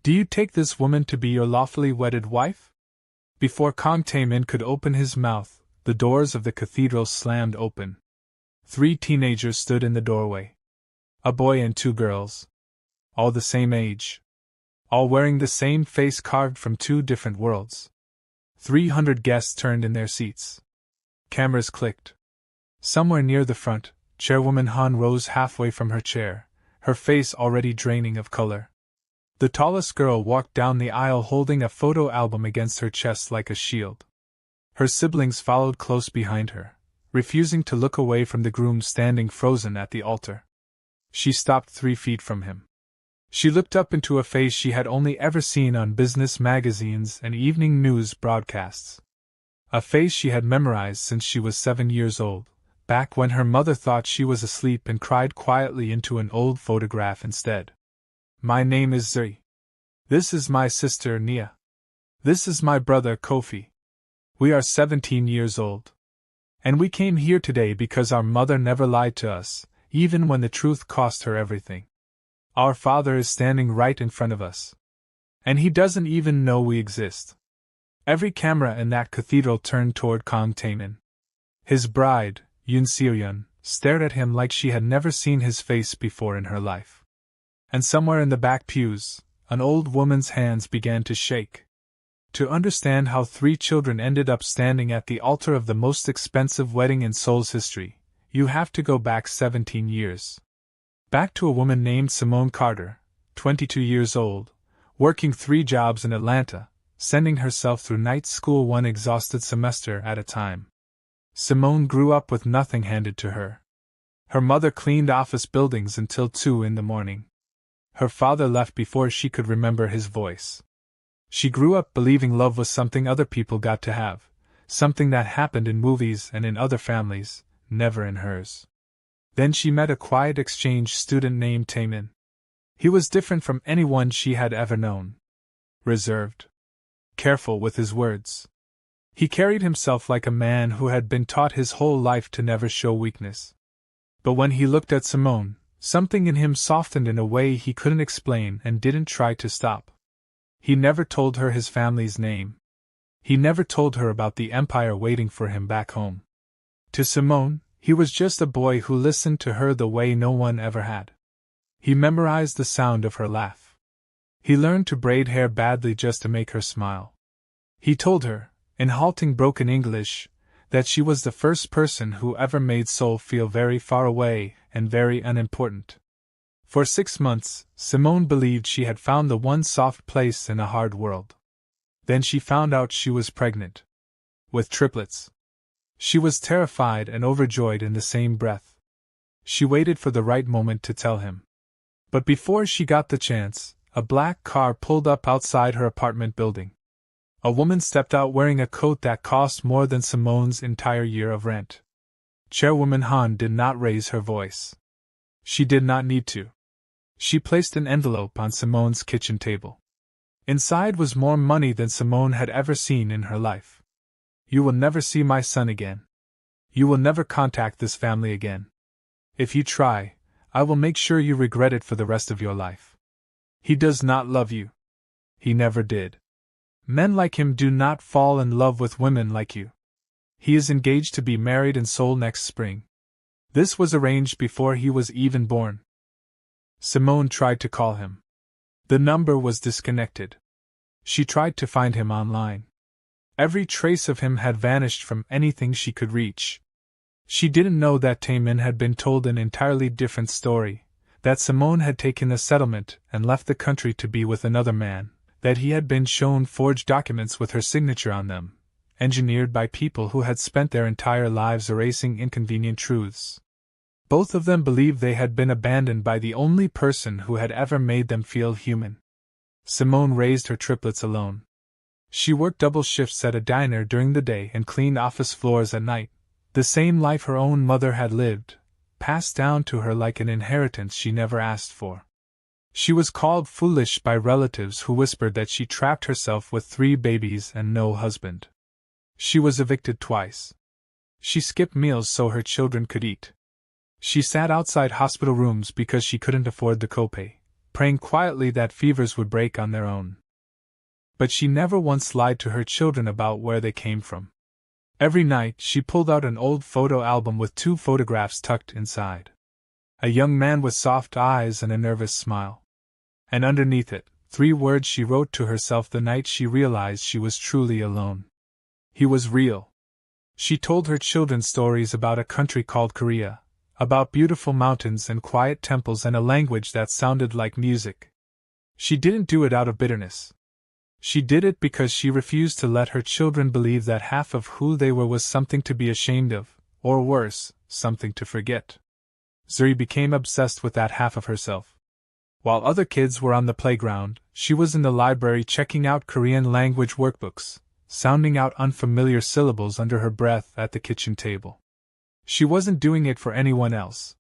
Do you take this woman to be your lawfully wedded wife? Before Kang Tae-Min could open his mouth, the doors of the cathedral slammed open. 3 teenagers stood in the doorway. A boy and 2 girls. All the same age. All wearing the same face carved from 2 different worlds. 300 guests turned in their seats. Cameras clicked. Somewhere near the front, Chairwoman Han rose halfway from her chair, her face already draining of color. The tallest girl walked down the aisle holding a photo album against her chest like a shield. Her siblings followed close behind her, refusing to look away from the groom standing frozen at the altar. She stopped 3 feet from him. She looked up into a face she had only ever seen on business magazines and evening news broadcasts. A face she had memorized since she was 7 years old, back when her mother thought she was asleep and cried quietly into an old photograph instead. My name is Zuri. This is my sister Nia. This is my brother Kofi. We are 17 years old. And we came here today because our mother never lied to us, even when the truth cost her everything. Our father is standing right in front of us. And he doesn't even know we exist. Every camera in that cathedral turned toward Kang Tae-Min. His bride, Yoon Seo-yeon, stared at him like she had never seen his face before in her life. And somewhere in the back pews, an old woman's hands began to shake. To understand how 3 children ended up standing at the altar of the most expensive wedding in Seoul's history, you have to go back 17 years. Back to a woman named Simone Carter, 22 years old, working 3 jobs in Atlanta, sending herself through night school 1 exhausted semester at a time. Simone grew up with nothing handed to her. Her mother cleaned office buildings until 2 in the morning. Her father left before she could remember his voice. She grew up believing love was something other people got to have, something that happened in movies and in other families, never in hers. Then she met a quiet exchange student named Tae-Min. He was different from anyone she had ever known. Reserved. Careful with his words. He carried himself like a man who had been taught his whole life to never show weakness. But when he looked at Simone, something in him softened in a way he couldn't explain and didn't try to stop. He never told her his family's name. He never told her about the empire waiting for him back home. To Simone, he was just a boy who listened to her the way no one ever had. He memorized the sound of her laugh. He learned to braid hair badly just to make her smile. He told her, in halting broken English, that she was the first person who ever made Seoul feel very far away and very unimportant. For 6 months, Simone believed she had found the one soft place in a hard world. Then she found out she was pregnant. With triplets. She was terrified and overjoyed in the same breath. She waited for the right moment to tell him. But before she got the chance, a black car pulled up outside her apartment building. A woman stepped out wearing a coat that cost more than Simone's entire year of rent. Chairwoman Han did not raise her voice. She did not need to. She placed an envelope on Simone's kitchen table. Inside was more money than Simone had ever seen in her life. You will never see my son again. You will never contact this family again. If you try, I will make sure you regret it for the rest of your life. He does not love you. He never did. Men like him do not fall in love with women like you. He is engaged to be married in Seoul next spring. This was arranged before he was even born. Simone tried to call him. The number was disconnected. She tried to find him online. Every trace of him had vanished from anything she could reach. She didn't know that Tae-Min had been told an entirely different story, that Simone had taken a settlement and left the country to be with another man, that he had been shown forged documents with her signature on them, engineered by people who had spent their entire lives erasing inconvenient truths. Both of them believed they had been abandoned by the only person who had ever made them feel human. Simone raised her triplets alone. She worked double shifts at a diner during the day and cleaned office floors at night, the same life her own mother had lived, passed down to her like an inheritance she never asked for. She was called foolish by relatives who whispered that she trapped herself with 3 babies and no husband. She was evicted twice. She skipped meals so her children could eat. She sat outside hospital rooms because she couldn't afford the copay, praying quietly that fevers would break on their own. But she never once lied to her children about where they came from. Every night she pulled out an old photo album with 2 photographs tucked inside. A young man with soft eyes and a nervous smile. And underneath it, 3 words she wrote to herself the night she realized she was truly alone. He was real. She told her children stories about a country called Korea, about beautiful mountains and quiet temples and a language that sounded like music. She didn't do it out of bitterness. She did it because she refused to let her children believe that half of who they were was something to be ashamed of, or worse, something to forget. Zuri became obsessed with that half of herself. While other kids were on the playground, she was in the library checking out Korean language workbooks, sounding out unfamiliar syllables under her breath at the kitchen table. She wasn't doing it for anyone else.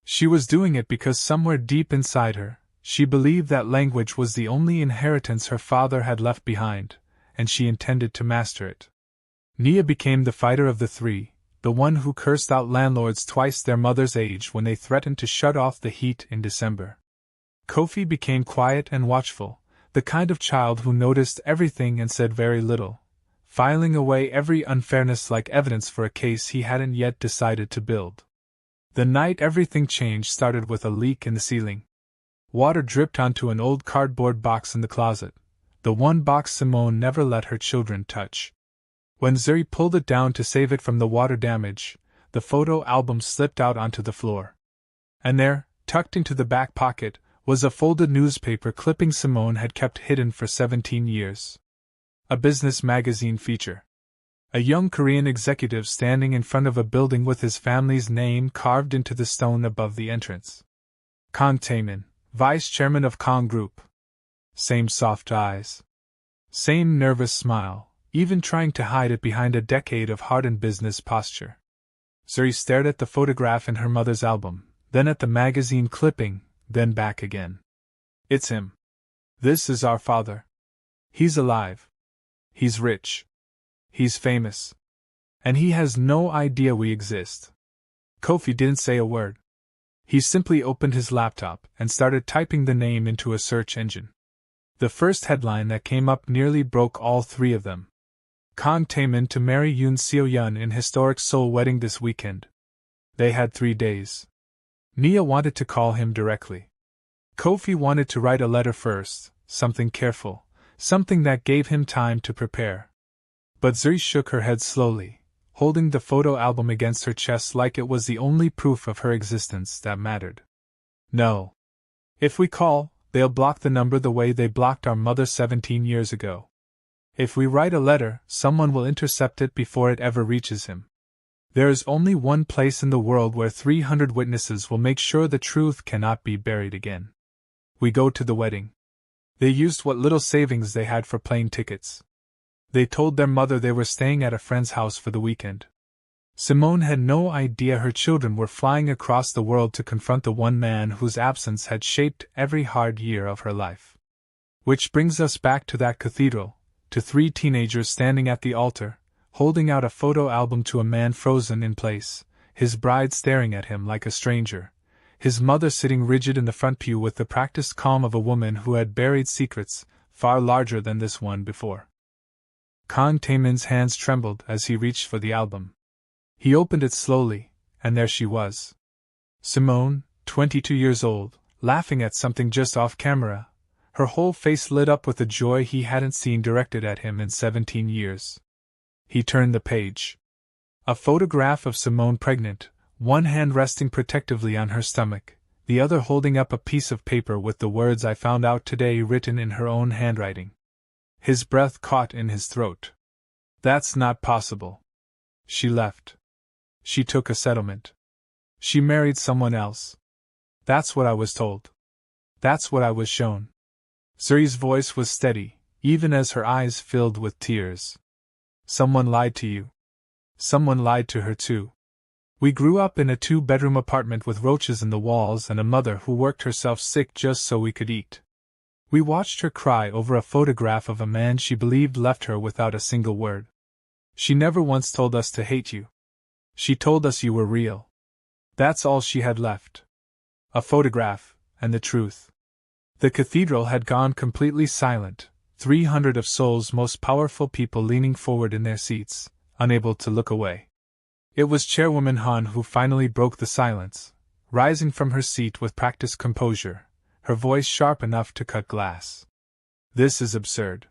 She was doing it because somewhere deep inside her, she believed that language was the only inheritance her father had left behind, and she intended to master it. Nia became the fighter of the 3, the one who cursed out landlords twice their mother's age when they threatened to shut off the heat in December. Kofi became quiet and watchful, the kind of child who noticed everything and said very little, filing away every unfairness like evidence for a case he hadn't yet decided to build. The night everything changed started with a leak in the ceiling. Water dripped onto an old cardboard box in the closet, the one box Simone never let her children touch. When Zuri pulled it down to save it from the water damage, the photo album slipped out onto the floor. And there, tucked into the back pocket, was a folded newspaper clipping Simone had kept hidden for 17 years. A business magazine feature. A young Korean executive standing in front of a building with his family's name carved into the stone above the entrance. Kang Tae-Min, Vice Chairman of Kang Group. Same soft eyes. Same nervous smile, even trying to hide it behind a decade of hardened business posture. Zuri stared at the photograph in her mother's album, then at the magazine clipping, then back again. It's him. This is our father. He's alive. He's rich. He's famous. And he has no idea we exist. Kofi didn't say a word. He simply opened his laptop and started typing the name into a search engine. The first headline that came up nearly broke all 3 of them. Kang Tae-Min to marry Yoon Seo-yeon in historic Seoul wedding this weekend. They had 3 days. Nia wanted to call him directly. Kofi wanted to write a letter first, something careful, something that gave him time to prepare. But Zuri shook her head slowly, holding the photo album against her chest like it was the only proof of her existence that mattered. No. If we call, they'll block the number the way they blocked our mother 17 years ago. If we write a letter, someone will intercept it before it ever reaches him. There is only one place in the world where 300 witnesses will make sure the truth cannot be buried again. We go to the wedding. They used what little savings they had for plane tickets. They told their mother they were staying at a friend's house for the weekend. Simone had no idea her children were flying across the world to confront the one man whose absence had shaped every hard year of her life. Which brings us back to that cathedral, to 3 teenagers standing at the altar, holding out a photo album to a man frozen in place, his bride staring at him like a stranger, his mother sitting rigid in the front pew with the practiced calm of a woman who had buried secrets far larger than this one before. Kang Tae-Min's hands trembled as he reached for the album. He opened it slowly, and there she was. Simone, 22 years old, laughing at something just off camera, her whole face lit up with a joy he hadn't seen directed at him in 17 years. He turned the page. A photograph of Simone pregnant, one hand resting protectively on her stomach, the other holding up a piece of paper with the words "I found out today" written in her own handwriting. His breath caught in his throat. That's not possible. She left. She took a settlement. She married someone else. That's what I was told. That's what I was shown. Zuri's voice was steady, even as her eyes filled with tears. Someone lied to you. Someone lied to her too. We grew up in a 2-bedroom apartment with roaches in the walls and a mother who worked herself sick just so we could eat. We watched her cry over a photograph of a man she believed left her without a single word. She never once told us to hate you. She told us you were real. That's all she had left. A photograph, and the truth. The cathedral had gone completely silent, 300 of Seoul's most powerful people leaning forward in their seats, unable to look away. It was Chairwoman Han who finally broke the silence, rising from her seat with practiced composure, her voice sharp enough to cut glass. This is absurd.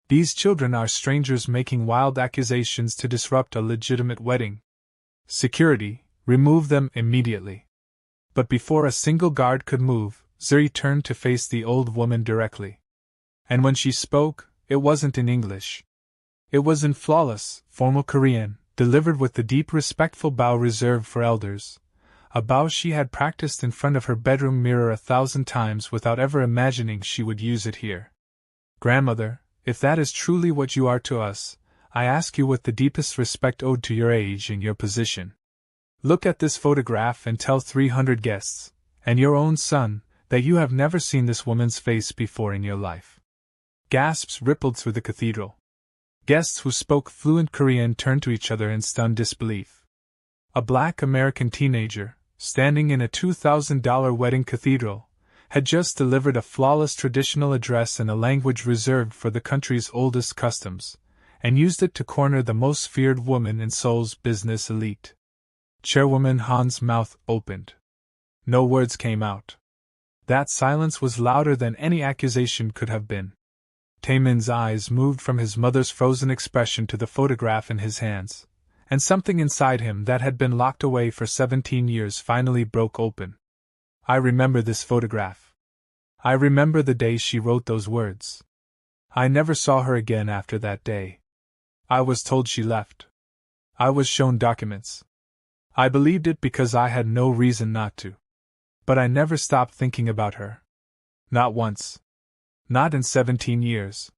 These children are strangers making wild accusations to disrupt a legitimate wedding. Security, remove them immediately. But before a single guard could move, Zuri turned to face the old woman directly. And when she spoke, it wasn't in English. It was in flawless, formal Korean, delivered with the deep respectful bow reserved for elders, a bow she had practiced in front of her bedroom mirror 1,000 times without ever imagining she would use it here. Grandmother, if that is truly what you are to us, I ask you with the deepest respect owed to your age and your position. Look at this photograph and tell 300 guests, and your own son, that you have never seen this woman's face before in your life. Gasps rippled through the cathedral. Guests who spoke fluent Korean turned to each other in stunned disbelief. A black American teenager, standing in a $2,000 wedding cathedral, had just delivered a flawless traditional address in a language reserved for the country's oldest customs, and used it to corner the most feared woman in Seoul's business elite. Chairwoman Han's mouth opened. No words came out. That silence was louder than any accusation could have been. Tae-Min's eyes moved from his mother's frozen expression to the photograph in his hands, and something inside him that had been locked away for 17 years finally broke open. I remember this photograph. I remember the day she wrote those words. I never saw her again after that day. I was told she left. I was shown documents. I believed it because I had no reason not to. But I never stopped thinking about her. Not once. Not in 17 years.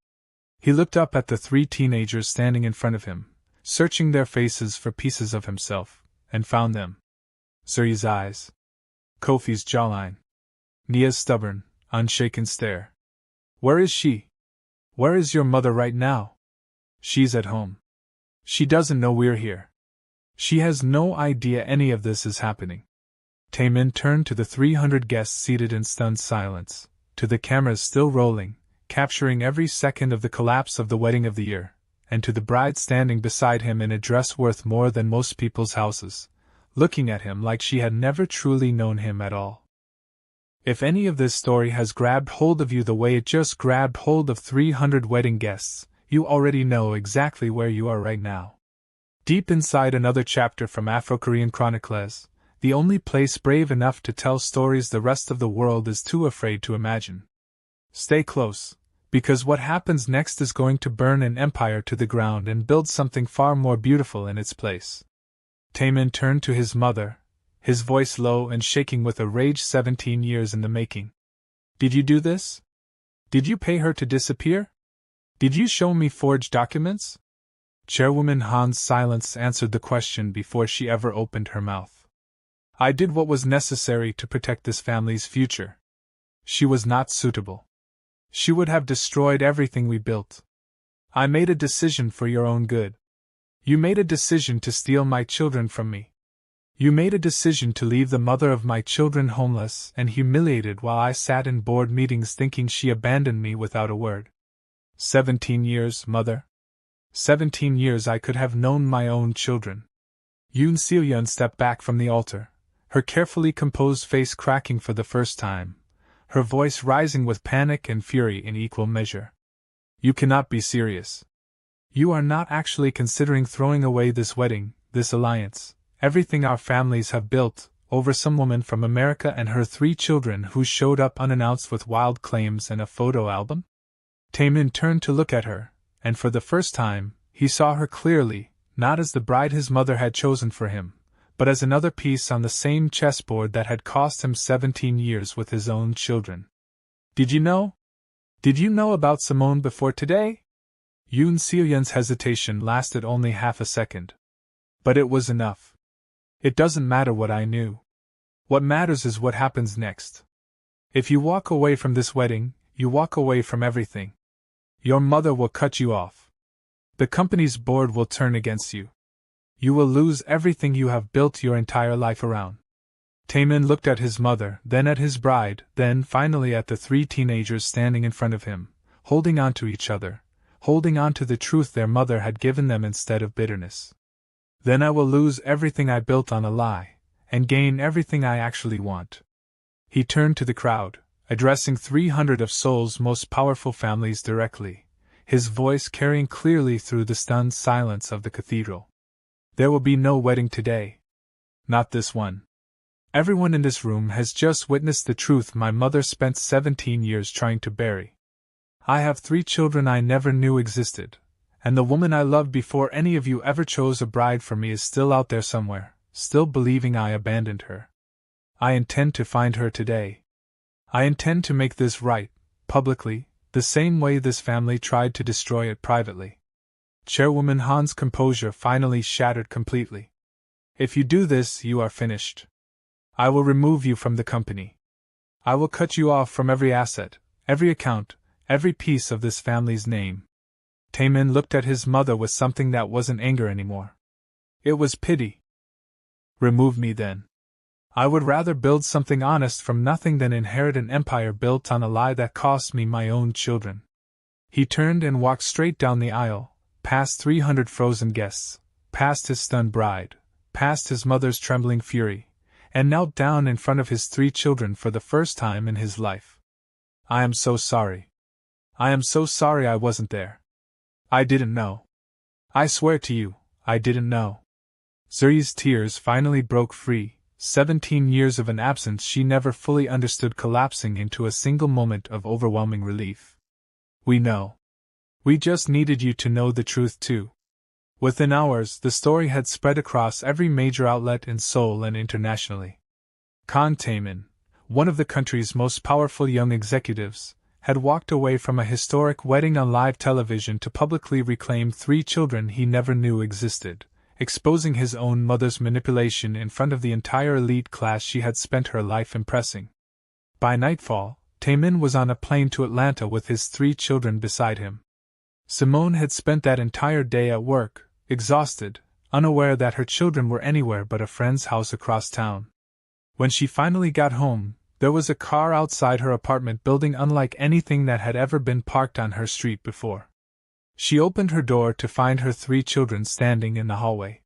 He looked up at the 3 teenagers standing in front of him, searching their faces for pieces of himself, and found them. Zuri's eyes. Kofi's jawline. Nia's stubborn, unshaken stare. Where is she? Where is your mother right now? She's at home. She doesn't know we're here. She has no idea any of this is happening. Tae-Min turned to the 300 guests seated in stunned silence, to the cameras still rolling, capturing every second of the collapse of the wedding of the year, and to the bride standing beside him in a dress worth more than most people's houses, looking at him like she had never truly known him at all. If any of this story has grabbed hold of you the way it just grabbed hold of 300 wedding guests, you already know exactly where you are right now. Deep inside another chapter from AfroKorean Chroniclez, the only place brave enough to tell stories the rest of the world is too afraid to imagine. Stay close, because what happens next is going to burn an empire to the ground and build something far more beautiful in its place. Tae-Min turned to his mother, his voice low and shaking with a rage 17 years in the making. Did you do this? Did you pay her to disappear? Did you show me forged documents? Chairwoman Han's silence answered the question before she ever opened her mouth. I did what was necessary to protect this family's future. She was not suitable. She would have destroyed everything we built. I made a decision for your own good. You made a decision to steal my children from me. You made a decision to leave the mother of my children homeless and humiliated while I sat in board meetings thinking she abandoned me without a word. 17 years, mother. 17 years I could have known my own children. Yoon Seo-yeon stepped back from the altar, her carefully composed face cracking for the first time, her voice rising with panic and fury in equal measure. You cannot be serious. You are not actually considering throwing away this wedding, this alliance, everything our families have built, over some woman from America and her 3 children who showed up unannounced with wild claims and a photo album? Tae-Min turned to look at her, and for the first time, he saw her clearly, not as the bride his mother had chosen for him, but as another piece on the same chessboard that had cost him 17 years with his own children. Did you know? Did you know about Simone before today? Yoon Seo-yeon's hesitation lasted only half a second. But it was enough. It doesn't matter what I knew. What matters is what happens next. If you walk away from this wedding, you walk away from everything. Your mother will cut you off. The company's board will turn against you. You will lose everything you have built your entire life around. Tae-Min looked at his mother, then at his bride, then finally at the three teenagers standing in front of him, holding on to each other, holding on to the truth their mother had given them instead of bitterness. Then I will lose everything I built on a lie, and gain everything I actually want. He turned to the crowd, addressing 300 of Seoul's most powerful families directly, his voice carrying clearly through the stunned silence of the cathedral. There will be no wedding today. Not this one. Everyone in this room has just witnessed the truth my mother spent 17 years trying to bury. I have 3 children I never knew existed, and the woman I loved before any of you ever chose a bride for me is still out there somewhere, still believing I abandoned her. I intend to find her today. I intend to make this right, publicly, the same way this family tried to destroy it privately. Chairwoman Han's composure finally shattered completely. If you do this, you are finished. I will remove you from the company. I will cut you off from every asset, every account, every piece of this family's name. Tae-Min looked at his mother with something that wasn't anger anymore. It was pity. Remove me then. I would rather build something honest from nothing than inherit an empire built on a lie that cost me my own children. He turned and walked straight down the aisle, past 300 frozen guests, past his stunned bride, past his mother's trembling fury, and knelt down in front of his 3 children for the first time in his life. I am so sorry. I am so sorry I wasn't there. I didn't know. I swear to you, I didn't know. Zuri's tears finally broke free, 17 years of an absence she never fully understood collapsing into a single moment of overwhelming relief. We know. We just needed you to know the truth too. Within hours, the story had spread across every major outlet in Seoul and internationally. Kang Tae-Min, one of the country's most powerful young executives, had walked away from a historic wedding on live television to publicly reclaim 3 children he never knew existed, exposing his own mother's manipulation in front of the entire elite class she had spent her life impressing. By nightfall, Tae-Min was on a plane to Atlanta with his 3 children beside him. Simone had spent that entire day at work, exhausted, unaware that her children were anywhere but a friend's house across town. When she finally got home, there was a car outside her apartment building unlike anything that had ever been parked on her street before. She opened her door to find her 3 children standing in the hallway.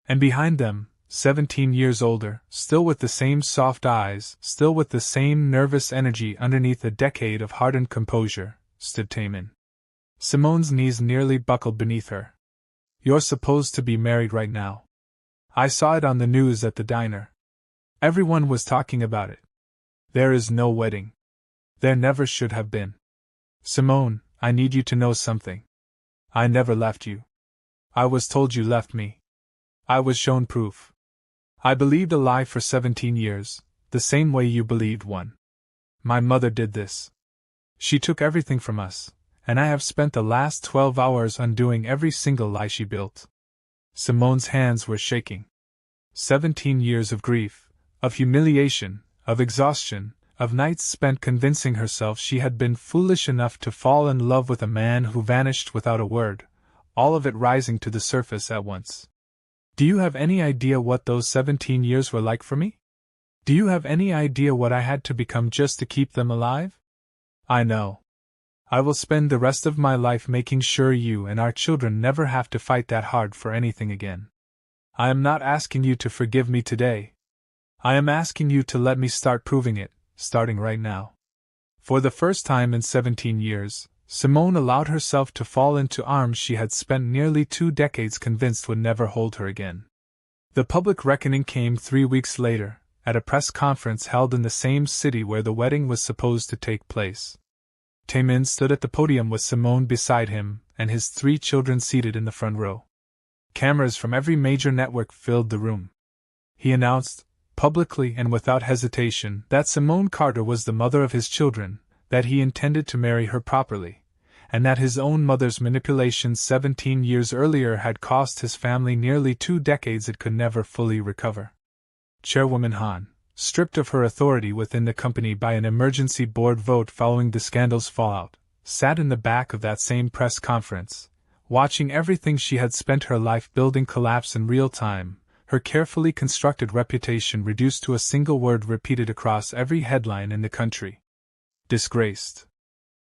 And behind them, 17 years older, still with the same soft eyes, still with the same nervous energy underneath a decade of hardened composure, stood Tae-Min. Simone's knees nearly buckled beneath her. You're supposed to be married right now. I saw it on the news at the diner. Everyone was talking about it. There is no wedding. There never should have been. Simone, I need you to know something. I never left you. I was told you left me. I was shown proof. I believed a lie for 17 years, the same way you believed one. My mother did this. She took everything from us, and I have spent the last 12 hours undoing every single lie she built. Simone's hands were shaking. 17 years of grief, of humiliation, of exhaustion, of nights spent convincing herself she had been foolish enough to fall in love with a man who vanished without a word, all of it rising to the surface at once. Do you have any idea what those 17 years were like for me? Do you have any idea what I had to become just to keep them alive? I know. I will spend the rest of my life making sure you and our children never have to fight that hard for anything again. I am not asking you to forgive me today. I am asking you to let me start proving it, starting right now. For the first time in 17 years, Simone allowed herself to fall into arms she had spent nearly 2 decades convinced would never hold her again. The public reckoning came 3 weeks later, at a press conference held in the same city where the wedding was supposed to take place. Tae-Min stood at the podium with Simone beside him and his 3 children seated in the front row. Cameras from every major network filled the room. He announced, publicly and without hesitation, that Simone Carter was the mother of his children, that he intended to marry her properly, and that his own mother's manipulations 17 years earlier had cost his family nearly 2 decades it could never fully recover. Chairwoman Han, stripped of her authority within the company by an emergency board vote following the scandal's fallout, sat in the back of that same press conference, watching everything she had spent her life building collapse in real time, her carefully constructed reputation reduced to a single word repeated across every headline in the country. Disgraced.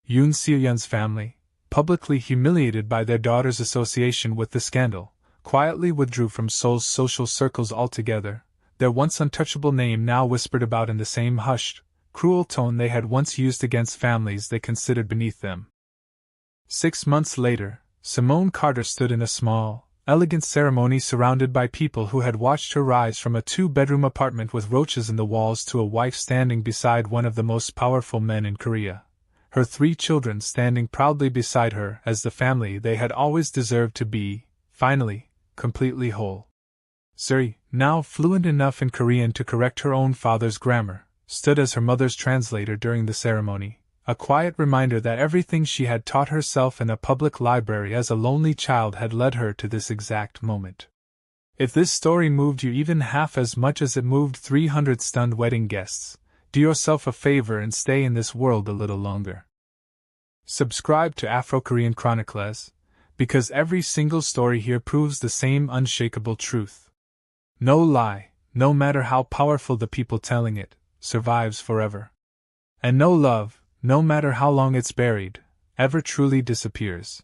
Yoon Seo-yeon's family, publicly humiliated by their daughter's association with the scandal, quietly withdrew from Seoul's social circles altogether, their once untouchable name now whispered about in the same hushed, cruel tone they had once used against families they considered beneath them. 6 months later, Simone Carter stood in a small, elegant ceremony surrounded by people who had watched her rise from a 2-bedroom apartment with roaches in the walls to a wife standing beside one of the most powerful men in Korea, her 3 children standing proudly beside her as the family they had always deserved to be, finally, completely whole. Zuri, now fluent enough in Korean to correct her own father's grammar, stood as her mother's translator during the ceremony, a quiet reminder that everything she had taught herself in a public library as a lonely child had led her to this exact moment. If this story moved you even half as much as it moved 300 stunned wedding guests, do yourself a favor and stay in this world a little longer. Subscribe to AfroKorean Chroniclez, because every single story here proves the same unshakable truth. No lie, no matter how powerful the people telling it, survives forever. And no love, no matter how long it's buried, ever truly disappears.